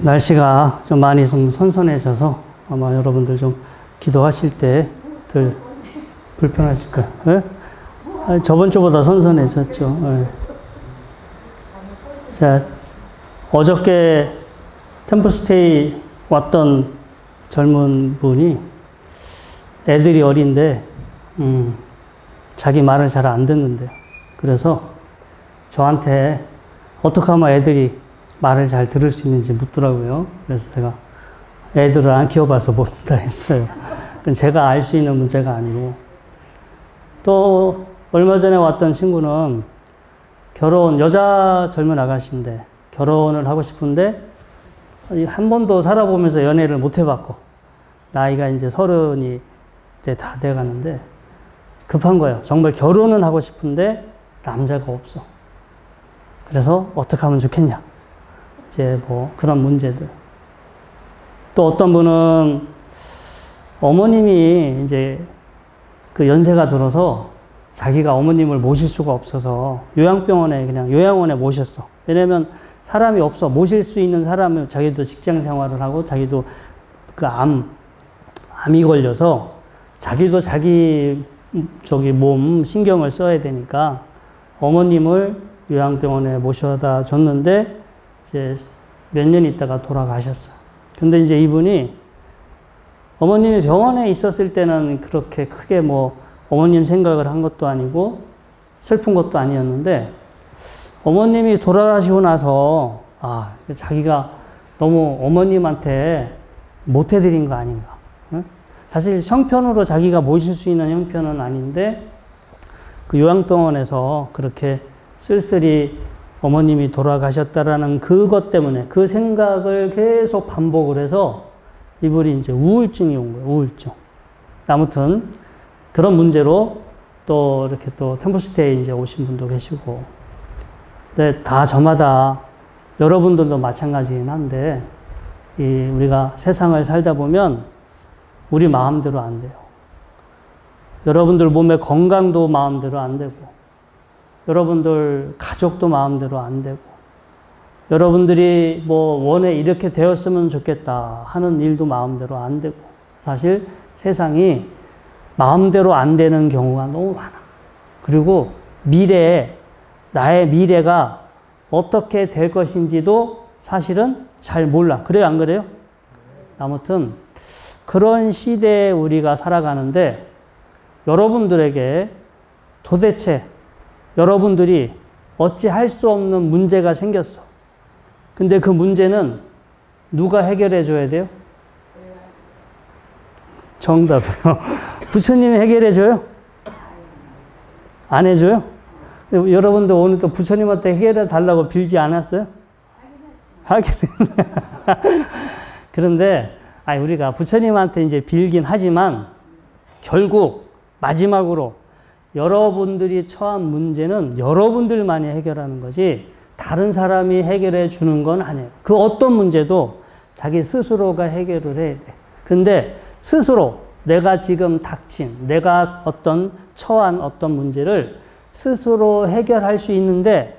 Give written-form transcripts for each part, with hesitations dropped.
날씨가 좀 많이 좀 선선해져서 아마 여러분들 좀 기도하실 때 덜 불편하실 거예요. 예? 저번 주보다 선선해졌죠. 예. 자, 어저께 템플스테이 왔던 젊은 분이 애들이 어린데, 자기 말을 잘 안 듣는데요. 그래서 저한테 어떻게 하면 애들이 말을 잘 들을 수 있는지 묻더라고요. 그래서 제가 애들을 안 키워봐서 모른다 했어요. 제가 알 수 있는 문제가 아니고. 또 얼마 전에 왔던 친구는 여자 젊은 아가씨인데 결혼을 하고 싶은데 한 번도 살아보면서 연애를 못 해봤고 나이가 이제 30이 이제 다 돼가는데 급한 거예요. 정말 결혼은 하고 싶은데 남자가 없어. 그래서 어떻게 하면 좋겠냐. 이제 뭐 그런 문제들. 또 어떤 분은 어머님이 이제 그 연세가 들어서 자기가 어머님을 모실 수가 없어서 요양병원에 그냥 요양원에 모셨어. 왜냐면 사람이 없어. 모실 수 있는 사람은 자기도 직장 생활을 하고 자기도 그 암이 걸려서 자기도 자기 몸 신경을 써야 되니까 어머님을 요양병원에 모셔다 줬는데 이제 몇 년 있다가 돌아가셨어요. 근데 이제 이분이 어머님이 병원에 있었을 때는 그렇게 크게 뭐 어머님 생각을 한 것도 아니고 슬픈 것도 아니었는데 어머님이 돌아가시고 나서 자기가 너무 어머님한테 못해드린 거 아닌가. 응? 사실 형편으로 자기가 모실 수 있는 형편은 아닌데 그 요양병원에서 그렇게 쓸쓸히 어머님이 돌아가셨다라는 그것 때문에 그 생각을 계속 반복을 해서 이분이 이제 우울증이 온 거예요. 우울증. 아무튼 그런 문제로 또 이렇게 또 템플스테이 이제 오신 분도 계시고. 근데 다 저마다 여러분들도 마찬가지긴 한데 우리가 세상을 살다 보면 우리 마음대로 안 돼요. 여러분들 몸의 건강도 마음대로 안 되고 여러분들 가족도 마음대로 안 되고 여러분들이 뭐 원래 이렇게 되었으면 좋겠다 하는 일도 마음대로 안 되고 사실 세상이 마음대로 안 되는 경우가 너무 많아. 그리고 나의 미래가 어떻게 될 것인지도 사실은 잘 몰라. 그래요, 안 그래요? 아무튼 그런 시대에 우리가 살아가는데 여러분들에게 도대체 여러분들이 어찌 할 수 없는 문제가 생겼어. 근데 그 문제는 누가 해결해 줘야 돼요? 정답이요. 부처님이 해결해 줘요? 안 해줘요? 여러분들 오늘 또 부처님한테 해결해 달라고 빌지 않았어요? 하긴. 그런데 우리가 부처님한테 이제 빌긴 하지만 결국 마지막으로 여러분들이 처한 문제는 여러분들만이 해결하는 거지 다른 사람이 해결해 주는 건 아니에요. 그 어떤 문제도 자기 스스로가 해결을 해야 돼. 근데 스스로 내가 지금 닥친, 내가 처한 어떤 문제를 스스로 해결할 수 있는데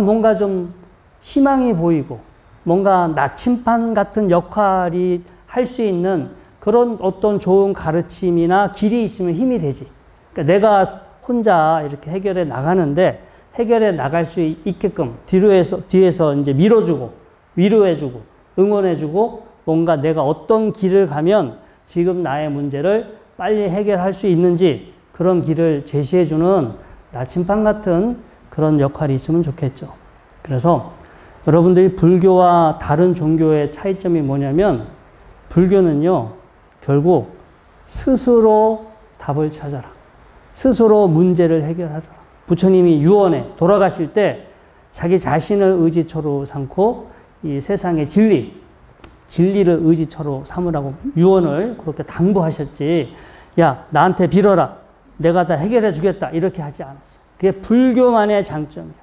뭔가 좀 희망이 보이고 뭔가 나침반 같은 역할이 할 수 있는 그런 어떤 좋은 가르침이나 길이 있으면 힘이 되지. 그러니까 내가 혼자 이렇게 해결해 나가는데 해결해 나갈 수 있게끔 뒤에서 이제 밀어주고 위로해주고 응원해주고 뭔가 내가 어떤 길을 가면 지금 나의 문제를 빨리 해결할 수 있는지 그런 길을 제시해주는 나침반 같은 그런 역할이 있으면 좋겠죠. 그래서 여러분들이 불교와 다른 종교의 차이점이 뭐냐면 불교는요 결국 스스로 답을 찾아라. 스스로 문제를 해결하라. 부처님이 유언에 돌아가실 때 자기 자신을 의지처로 삼고 이 세상의 진리를 의지처로 삼으라고 유언을 그렇게 당부하셨지. 야, 나한테 빌어라. 내가 다 해결해 주겠다. 이렇게 하지 않았어. 그게 불교만의 장점이야.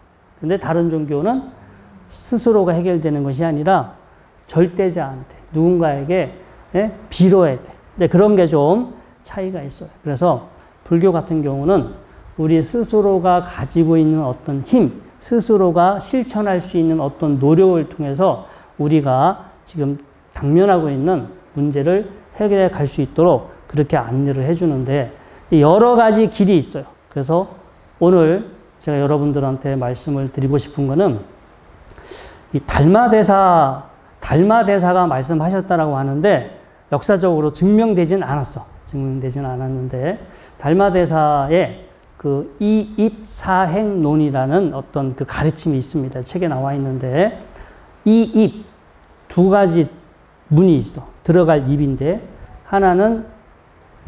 근데 다른 종교는 스스로가 해결되는 것이 아니라 절대자한테 누군가에게 빌어야 돼. 근데 그런 게 좀 차이가 있어요. 그래서 불교 같은 경우는 우리 스스로가 가지고 있는 어떤 힘, 스스로가 실천할 수 있는 어떤 노력을 통해서 우리가 지금 당면하고 있는 문제를 해결해 갈 수 있도록 그렇게 안내를 해주는데 여러 가지 길이 있어요. 그래서 오늘 제가 여러분들한테 말씀을 드리고 싶은 거는 이 달마대사가 말씀하셨다라고 하는데 역사적으로 증명되진 않았어. 증명되진 않았는데 달마대사의 그 이입사행론이라는 어떤 그 가르침이 있습니다. 책에 나와 있는데 이입 두 가지 문이 있어. 들어갈 입인데 하나는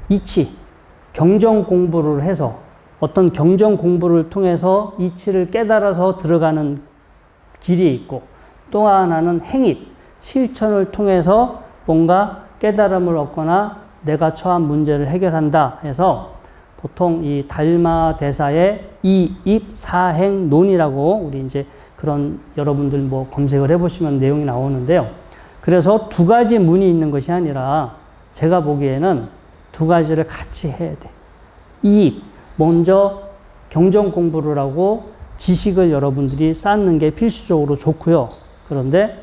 이치, 경전 공부를 해서 어떤 경전 공부를 통해서 이치를 깨달아서 들어가는 길이 있고 또 하나는 행입, 실천을 통해서 뭔가 깨달음을 얻거나 내가 처한 문제를 해결한다 해서 보통 이 달마대사의 이입사행론이라고 우리 이제 그런 여러분들 뭐 검색을 해보시면 내용이 나오는데요. 그래서 두 가지 문이 있는 것이 아니라 제가 보기에는 두 가지를 같이 해야 돼. 이입, 먼저 경전 공부를 하고 지식을 여러분들이 쌓는 게 필수적으로 좋고요. 그런데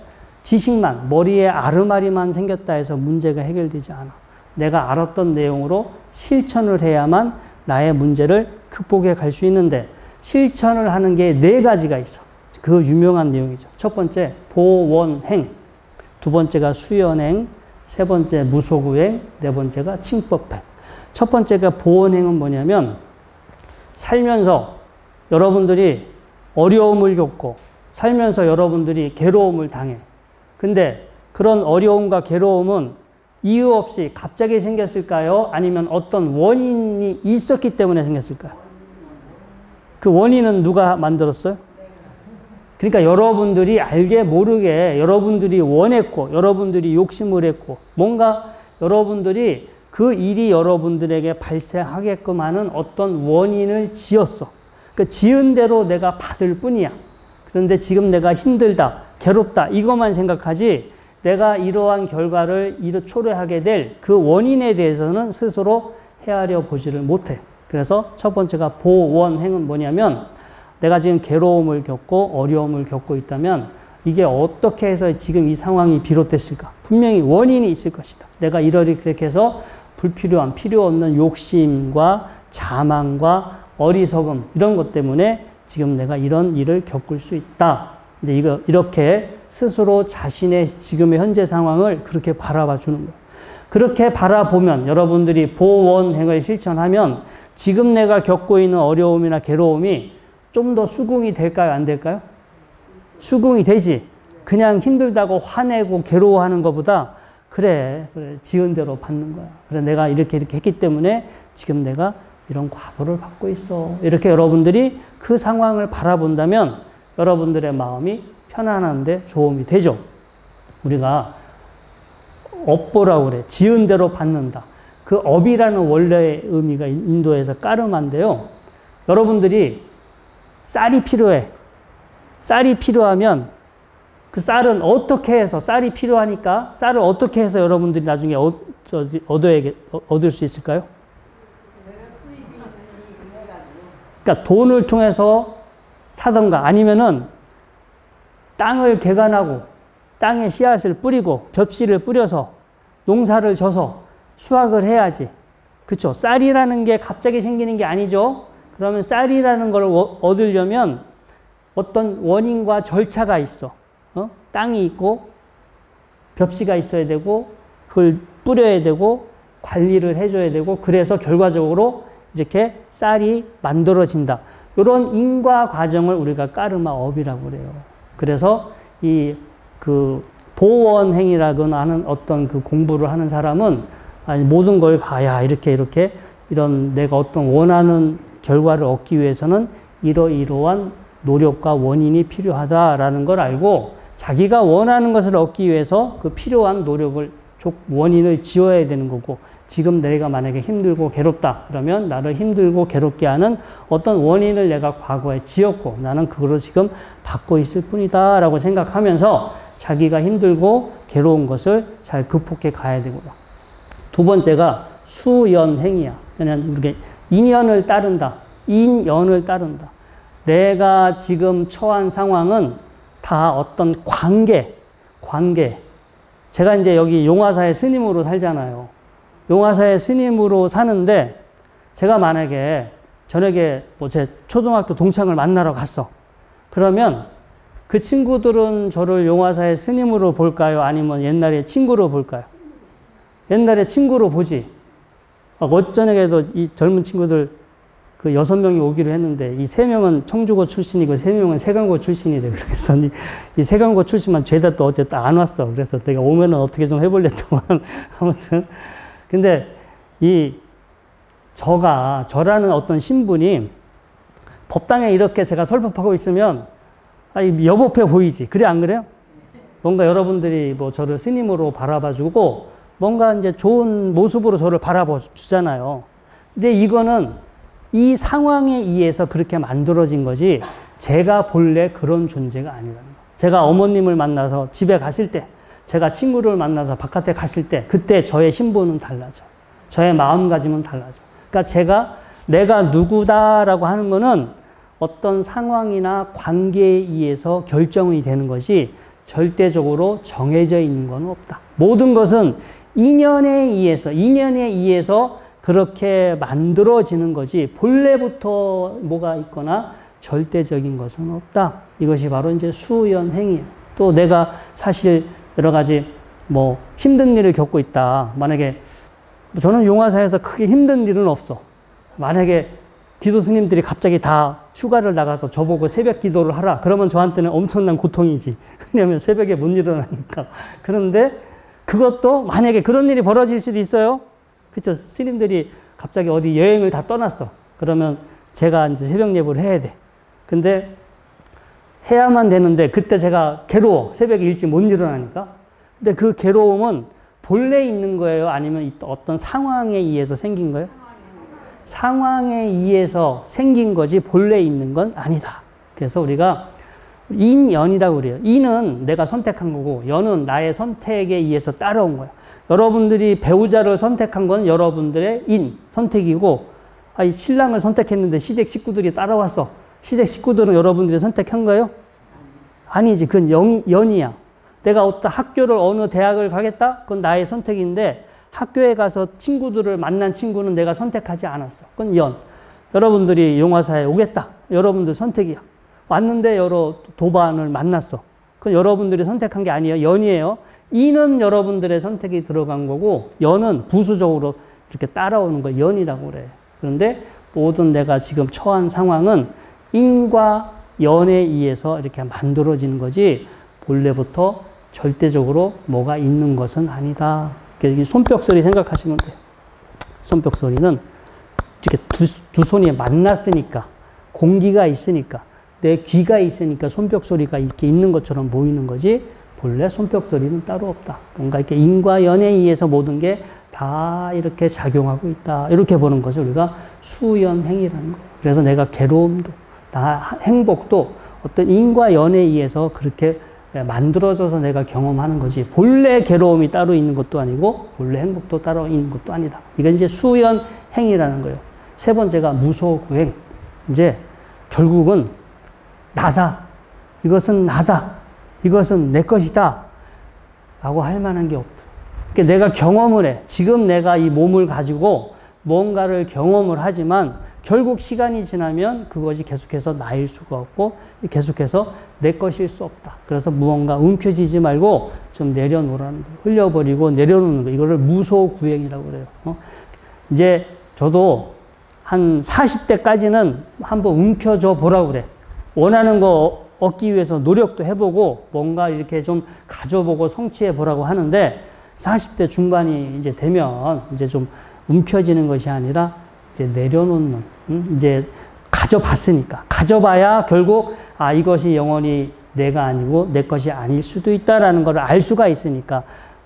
지식만, 머리에 아르마리만 생겼다 해서 문제가 해결되지 않아. 내가 알았던 내용으로 실천을 해야만 나의 문제를 극복해 갈 수 있는데 실천을 하는 게 네 가지가 있어. 그 유명한 내용이죠. 첫 번째, 보원행. 두 번째가 수연행. 세 번째, 무소구행. 네 번째가 칭법행. 첫 번째가 보원행은 뭐냐면 살면서 여러분들이 어려움을 겪고 살면서 여러분들이 괴로움을 당해. 근데 그런 어려움과 괴로움은 이유 없이 갑자기 생겼을까요? 아니면 어떤 원인이 있었기 때문에 생겼을까요? 그 원인은 누가 만들었어요? 그러니까 여러분들이 알게 모르게 여러분들이 원했고 여러분들이 욕심을 했고 뭔가 여러분들이 그 일이 여러분들에게 발생하게끔 하는 어떤 원인을 지었어. 그러니까 지은 대로 내가 받을 뿐이야. 그런데 지금 내가 힘들다, 괴롭다 이것만 생각하지 내가 이러한 결과를 초래하게 될 그 원인에 대해서는 스스로 헤아려 보지를 못해. 그래서 첫 번째가 보원행은 뭐냐면 내가 지금 괴로움을 겪고 어려움을 겪고 있다면 이게 어떻게 해서 지금 이 상황이 비롯됐을까? 분명히 원인이 있을 것이다. 내가 이렇게 해서 불필요한 필요 없는 욕심과 자만과 어리석음 이런 것 때문에 지금 내가 이런 일을 겪을 수 있다. 이제 이렇게 스스로 자신의 지금의 현재 상황을 그렇게 바라봐 주는 거예요. 그렇게 바라보면 여러분들이 보원행을 실천하면 지금 내가 겪고 있는 어려움이나 괴로움이 좀 더 수긍이 될까요? 안 될까요? 수긍이 되지. 그냥 힘들다고 화내고 괴로워하는 것보다 그래 지은 대로 받는 거야. 그래 내가 이렇게 했기 때문에 지금 내가 이런 과보를 받고 있어. 이렇게 여러분들이 그 상황을 바라본다면 여러분들의 마음이 편안한데 도움이 되죠. 우리가 업보라고 그래. 지은 대로 받는다. 그 업이라는 원래의 의미가 인도에서 까르마인데요. 여러분들이 쌀이 필요해. 쌀이 필요하면 그 쌀은 어떻게 해서 쌀이 필요하니까 쌀을 어떻게 해서 여러분들이 나중에 얻을 수 있을까요? 그러니까 돈을 통해서 사던가 아니면은 땅을 개간하고 땅에 씨앗을 뿌리고 벽씨를 뿌려서 농사를 져서 수확을 해야지. 그렇죠? 쌀이라는 게 갑자기 생기는 게 아니죠. 그러면 쌀이라는 걸 얻으려면 어떤 원인과 절차가 있어. 땅이 있고 벽씨가 있어야 되고 그걸 뿌려야 되고 관리를 해줘야 되고 그래서 결과적으로 이렇게 쌀이 만들어진다. 이런 인과 과정을 우리가 까르마업이라고 그래요. 그래서 이 그 보원행이라거나 하는 어떤 그 공부를 하는 사람은 모든 걸 가야 이렇게 이런 내가 어떤 원하는 결과를 얻기 위해서는 이러이러한 노력과 원인이 필요하다라는 걸 알고 자기가 원하는 것을 얻기 위해서 그 필요한 노력을 원인을 지어야 되는 거고 지금 내가 만약에 힘들고 괴롭다 그러면 나를 힘들고 괴롭게 하는 어떤 원인을 내가 과거에 지었고 나는 그거를 지금 받고 있을 뿐이다 라고 생각하면서 자기가 힘들고 괴로운 것을 잘 극복해 가야 되고요. 두 번째가 수연행이야. 그냥 우리가 인연을 따른다. 인연을 따른다. 내가 지금 처한 상황은 다 어떤 관계, 제가 이제 여기 용화사의 스님으로 살잖아요. 용화사의 스님으로 사는데 제가 만약에 저녁에 뭐 제 초등학교 동창을 만나러 갔어. 그러면 그 친구들은 저를 용화사의 스님으로 볼까요? 아니면 옛날에 친구로 볼까요? 옛날에 친구로 보지. 어쩌냐에도 이 젊은 친구들 그 6명이 오기로 했는데 이 3명은 청주고 출신이고 3명은 세강고 출신이래. 그래서 이 세강고 출신만 죄다 또 어쨌든 안 왔어. 그래서 내가 오면은 어떻게 좀 해보려더만 아무튼 근데 이 저라는 어떤 신분이 법당에 이렇게 제가 설법하고 있으면 여법해 보이지. 그래 안 그래요? 뭔가 여러분들이 뭐 저를 스님으로 바라봐주고 뭔가 이제 좋은 모습으로 저를 바라봐 주잖아요. 근데 이거는 이 상황에 의해서 그렇게 만들어진 거지 제가 본래 그런 존재가 아니라는 거예요. 제가 어머님을 만나서 집에 갔을 때, 제가 친구를 만나서 바깥에 갔을 때 그때 저의 신분은 달라져. 저의 마음가짐은 달라져. 그러니까 내가 누구다라고 하는 거는 어떤 상황이나 관계에 의해서 결정이 되는 것이 절대적으로 정해져 있는 건 없다. 모든 것은 인연에 의해서 그렇게 만들어지는 거지 본래부터 뭐가 있거나 절대적인 것은 없다. 이것이 바로 이제 수연행이에요. 또 내가 사실 여러 가지 뭐 힘든 일을 겪고 있다. 만약에 저는 용화사에서 크게 힘든 일은 없어. 만약에 기도 스님들이 갑자기 다 휴가를 나가서 저보고 새벽 기도를 하라. 그러면 저한테는 엄청난 고통이지. 왜냐하면 새벽에 못 일어나니까. 그런데 그것도 만약에 그런 일이 벌어질 수도 있어요. 그렇죠. 스님들이 갑자기 어디 여행을 다 떠났어. 그러면 제가 이제 새벽 예불을 해야 돼. 근데 해야만 되는데 그때 제가 괴로워. 새벽에 일찍 못 일어나니까. 근데 그 괴로움은 본래 있는 거예요? 아니면 어떤 상황에 의해서 생긴 거예요? 상황에 의해서 생긴 거지 본래 있는 건 아니다. 그래서 우리가 인연이라고 그래요. 인은 내가 선택한 거고 연은 나의 선택에 의해서 따라온 거야. 여러분들이 배우자를 선택한 건 여러분들의 선택이고 신랑을 선택했는데 시댁 식구들이 따라왔어. 시댁 식구들은 여러분들이 선택한 거예요? 아니지. 그건 연이야. 내가 어떤 학교를 어느 대학을 가겠다? 그건 나의 선택인데 학교에 가서 친구들을 만난 친구는 내가 선택하지 않았어. 그건 연. 여러분들이 용화사에 오겠다. 여러분들 선택이야. 왔는데 여러 도반을 만났어. 그건 여러분들이 선택한 게 아니에요. 연이에요. 인은 여러분들의 선택이 들어간 거고 연은 부수적으로 이렇게 따라오는 거 연이라고 그래. 그런데 모든 내가 지금 처한 상황은 인과 연에 의해서 이렇게 만들어지는 거지 본래부터 절대적으로 뭐가 있는 것은 아니다. 손뼉소리 생각하시면 돼요. 손뼉소리는 이렇게 두 손이 만났으니까 공기가 있으니까 내 귀가 있으니까 손뼉소리가 이렇게 있는 것처럼 보이는 거지 본래 손뼉소리는 따로 없다. 뭔가 이렇게 인과 연에 의해서 모든 게 다 이렇게 작용하고 있다. 이렇게 보는 것을 우리가 수연행이라는 거예요. 그래서 내가 괴로움도 행복도 어떤 인과 연에 의해서 그렇게 만들어져서 내가 경험하는 거지 본래 괴로움이 따로 있는 것도 아니고 본래 행복도 따로 있는 것도 아니다. 이건 이제 수연행이라는 거예요. 세 번째가 무소구행. 이제 결국은 나다. 이것은 나다. 이것은 내 것이다. 라고 할 만한 게 없다. 그러니까 내가 경험을 해. 지금 내가 이 몸을 가지고 뭔가를 경험을 하지만 결국 시간이 지나면 그것이 계속해서 나일 수가 없고 계속해서 내 것일 수 없다. 그래서 무언가 움켜쥐지 말고 좀 내려놓으라는 거예요. 흘려버리고 내려놓는 거. 이거를 무소구행이라고 그래요. 이제 저도 한 40대까지는 한번 움켜줘 보라고 그래. 원하는 거 얻기 위해서 노력도 해보고 뭔가 이렇게 좀 가져보고 성취해 보라고 하는데 40대 중반이 이제 되면 이제 좀 움켜쥐는 것이 아니라 이제 내려놓는, 이제 가져봤으니까. 가져봐야 결국, 이것이 영원히 내가 아니고 내 것이 아닐 수도 있다라는 걸 알 수가 있으니까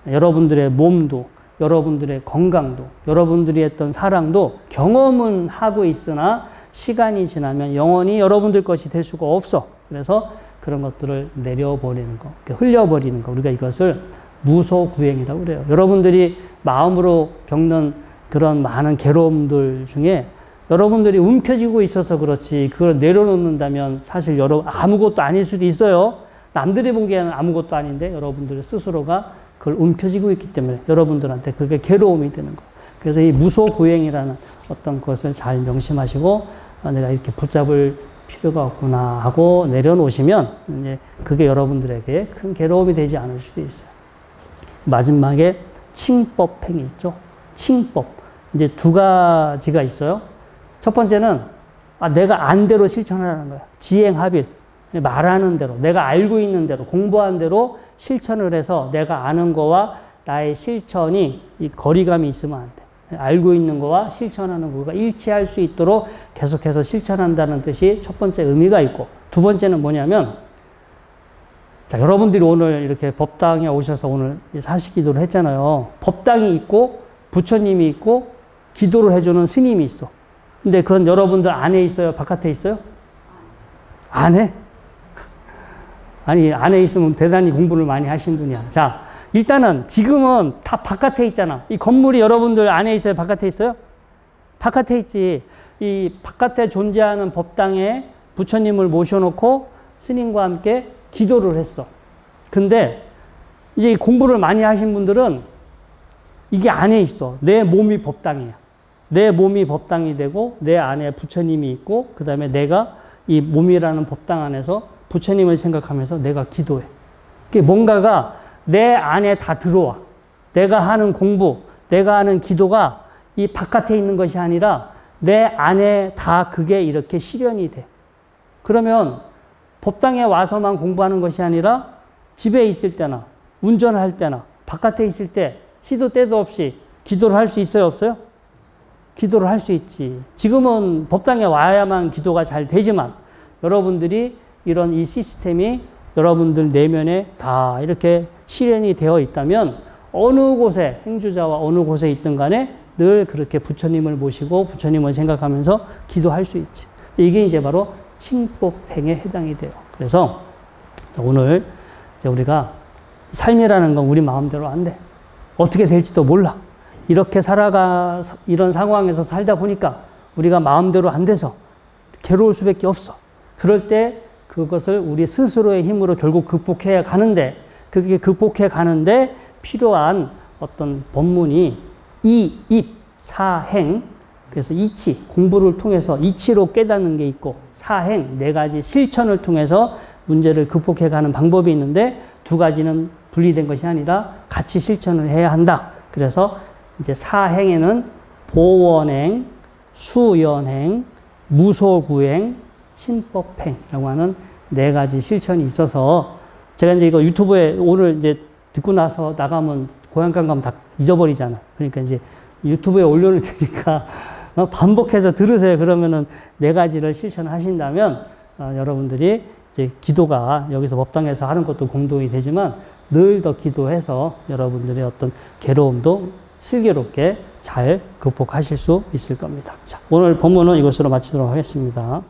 여러분들의 몸도, 여러분들의 건강도, 여러분들이 했던 사랑도 경험은 하고 있으나 시간이 지나면 영원히 여러분들 것이 될 수가 없어. 그래서 그런 것들을 내려버리는 거, 흘려버리는 거. 우리가 이것을 무소구행이라고 그래요. 여러분들이 마음으로 겪는 그런 많은 괴로움들 중에 여러분들이 움켜쥐고 있어서 그렇지 그걸 내려놓는다면 사실 아무것도 아닐 수도 있어요. 남들이 보기에는 아무것도 아닌데 여러분들 스스로가 그걸 움켜쥐고 있기 때문에 여러분들한테 그게 괴로움이 되는 거예요. 그래서 이 무소구행이라는 어떤 것을 잘 명심하시고 내가 이렇게 붙잡을 필요가 없구나 하고 내려놓으시면 이제 그게 여러분들에게 큰 괴로움이 되지 않을 수도 있어요. 마지막에 칭법행이 있죠. 칭법. 이제 두 가지가 있어요. 첫 번째는 내가 안 대로 실천하라는 거야. 지행합일. 말하는 대로, 내가 알고 있는 대로, 공부한 대로 실천을 해서 내가 아는 거와 나의 실천이 이 거리감이 있으면 안 돼. 알고 있는 거와 실천하는 거가 일치할 수 있도록 계속해서 실천한다는 뜻이 첫 번째 의미가 있고, 두 번째는 뭐냐면, 자, 여러분들이 오늘 이렇게 법당에 오셔서 오늘 사시기도를 했잖아요. 법당이 있고, 부처님이 있고, 기도를 해주는 스님이 있어. 근데 그건 여러분들 안에 있어요? 바깥에 있어요? 안에? 아니, 안에 있으면 대단히 공부를 많이 하신 분이야. 자, 일단은 지금은 다 바깥에 있잖아. 이 건물이 여러분들 안에 있어요? 바깥에 있어요? 바깥에 있지. 이 바깥에 존재하는 법당에 부처님을 모셔놓고 스님과 함께 기도를 했어. 근데 이제 공부를 많이 하신 분들은 이게 안에 있어. 내 몸이 법당이야. 내 몸이 법당이 되고 내 안에 부처님이 있고 그 다음에 내가 이 몸이라는 법당 안에서 부처님을 생각하면서 내가 기도해. 그게 뭔가가 내 안에 다 들어와. 내가 하는 공부, 내가 하는 기도가 이 바깥에 있는 것이 아니라 내 안에 다 그게 이렇게 실현이 돼. 그러면 법당에 와서만 공부하는 것이 아니라 집에 있을 때나 운전할 때나 바깥에 있을 때 시도 때도 없이 기도를 할 수 있어요? 없어요? 기도를 할 수 있지. 지금은 법당에 와야만 기도가 잘 되지만 여러분들이 이런 이 시스템이 여러분들 내면에 다 이렇게 실현이 되어 있다면 어느 곳에 행주자와 어느 곳에 있든 간에 늘 그렇게 부처님을 모시고 부처님을 생각하면서 기도할 수 있지. 이게 이제 바로 칭법행에 해당이 돼요. 그래서 오늘 우리가 삶이라는 건 우리 마음대로 안 돼. 어떻게 될지도 몰라. 이렇게 이런 상황에서 살다 보니까 우리가 마음대로 안 돼서 괴로울 수밖에 없어. 그럴 때 그것을 우리 스스로의 힘으로 결국 극복해 가는데, 그게 극복해 가는데 필요한 어떤 법문이 이입, 사행, 그래서 이치, 공부를 통해서 이치로 깨닫는 게 있고, 사행, 네 가지 실천을 통해서 문제를 극복해 가는 방법이 있는데, 두 가지는 분리된 것이 아니라 같이 실천을 해야 한다. 그래서 이제 사행에는 보원행, 수연행, 무소구행, 칭법행이라고 하는 네 가지 실천이 있어서, 제가 이제 이거 유튜브에 오늘 이제 듣고 나서 나가면 고향감 가면 다 잊어버리잖아. 그러니까 이제 유튜브에 올려놓을 테니까 반복해서 들으세요. 그러면은 네 가지를 실천하신다면 여러분들이 이제 기도가 여기서 법당에서 하는 것도 공동이 되지만 늘 더 기도해서 여러분들의 어떤 괴로움도 슬기롭게 잘 극복하실 수 있을 겁니다. 자, 오늘 본문은 이것으로 마치도록 하겠습니다.